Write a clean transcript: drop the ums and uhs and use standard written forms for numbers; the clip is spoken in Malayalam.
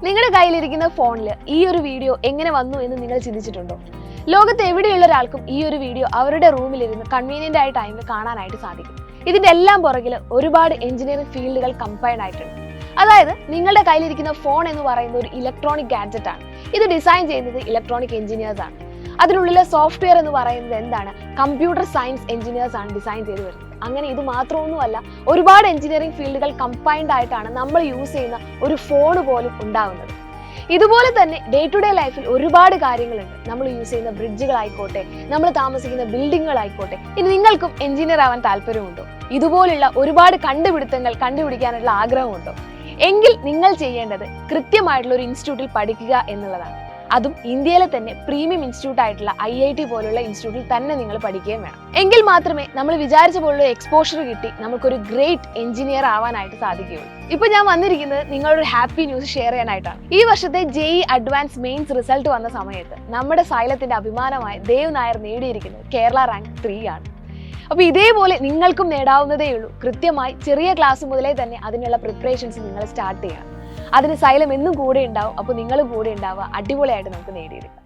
നിങ്ങളുടെ കയ്യിലിരിക്കുന്ന ഫോണിൽ ഈ ഒരു വീഡിയോ എങ്ങനെ വന്നു എന്ന് നിങ്ങൾ ചിന്തിച്ചിട്ടുണ്ടോ? ലോകത്ത് എവിടെയുള്ള ഒരാൾക്കും ഈ ഒരു വീഡിയോ അവരുടെ റൂമിലിരുന്ന് കൺവീനിയന്റ് ആയ ടൈമിൽ കാണാനായിട്ട് സാധിക്കും. ഇതിന്റെ എല്ലാം പുറകിൽ ഒരുപാട് എഞ്ചിനീയറിംഗ് ഫീൽഡുകൾ കമ്പൈൻഡ് ആയിട്ടുണ്ട്. അതായത് നിങ്ങളുടെ കയ്യിലിരിക്കുന്ന ഫോൺ എന്ന് പറയുന്ന ഒരു ഇലക്ട്രോണിക് ഗാഡ്ജറ്റ് ആണ്. ഇത് ഡിസൈൻ ചെയ്യുന്നത് ഇലക്ട്രോണിക് എഞ്ചിനീയേഴ്സ് ആണ്. അതിനുള്ളിലെ സോഫ്റ്റ്വെയർ എന്ന് പറയുന്നത് എന്താണ്? കമ്പ്യൂട്ടർ സയൻസ് എഞ്ചിനീയേഴ്സ് ആണ് ഡിസൈൻ ചെയ്ത് വരുന്നത്. അങ്ങനെ ഇത് മാത്രമൊന്നുമല്ല, ഒരുപാട് എഞ്ചിനീയറിംഗ് ഫീൽഡുകൾ കമ്പൈൻഡ് ആയിട്ടാണ് നമ്മൾ യൂസ് ചെയ്യുന്ന ഒരു ഫോൺ പോലും ഉണ്ടാവുന്നത്. ഇതുപോലെ തന്നെ ഡേ ടു ഡേ ലൈഫിൽ ഒരുപാട് കാര്യങ്ങളുണ്ട്. നമ്മൾ യൂസ് ചെയ്യുന്ന ബ്രിഡ്ജുകളായിക്കോട്ടെ, നമ്മൾ താമസിക്കുന്ന ബിൽഡിങ്ങുകളായിക്കോട്ടെ. ഇനി നിങ്ങൾക്കും എഞ്ചിനീയർ ആവാൻ താല്പര്യമുണ്ടോ? ഇതുപോലുള്ള ഒരുപാട് കണ്ടുപിടുത്തങ്ങൾ കണ്ടുപിടിക്കാനുള്ള ആഗ്രഹമുണ്ടോ? എങ്കിൽ നിങ്ങൾ ചെയ്യേണ്ടത് കൃത്യമായിട്ടുള്ള ഒരു ഇൻസ്റ്റിറ്റ്യൂട്ടിൽ പഠിക്കുക എന്നുള്ളതാണ്. അതും ഇന്ത്യയിലെ തന്നെ പ്രീമിയം ഇൻസ്റ്റിറ്റ്യൂട്ട് ആയിട്ടുള്ള IIT പോലുള്ള ഇൻസ്റ്റിറ്റ്യൂട്ടിൽ തന്നെ നിങ്ങൾ പഠിക്കുകയും വേണം. എങ്കിൽ മാത്രമേ നമ്മൾ വിചാരിച്ച പോലുള്ള എക്സ്പോഷർ കിട്ടി നമുക്കൊരു ഗ്രേറ്റ് എഞ്ചിനീയർ ആവാനായിട്ട് സാധിക്കുകയുള്ളൂ. ഇപ്പൊ ഞാൻ വന്നിരിക്കുന്നത് നിങ്ങളൊരു ഹാപ്പി ന്യൂസ് ഷെയർ ചെയ്യാനായിട്ടാണ്. ഈ വർഷത്തെ JEE അഡ്വാൻസ് മെയിൻസ് റിസൾട്ട് വന്ന സമയത്ത് നമ്മുടെ സൈലത്തിന്റെ അഭിമാനമായ ദേവ് നായർ നേടിയിരിക്കുന്നത് കേരള റാങ്ക് 3 ആണ്. അപ്പൊ ഇതേപോലെ നിങ്ങൾക്കും നേടാവുന്നതേ ഉള്ളൂ. കൃത്യമായി ചെറിയ ക്ലാസ് മുതലേ തന്നെ അതിനുള്ള പ്രിപ്പറേഷൻസ് നിങ്ങൾ സ്റ്റാർട്ട് ചെയ്യണം. അതിന് സൈലം എന്നും കൂടെ ഉണ്ടാവും. അപ്പോൾ നിങ്ങൾ കൂടെ ഉണ്ടാവുക. അടിപൊളിയായിട്ട് നമുക്ക് നേടിയെടുക്കാം.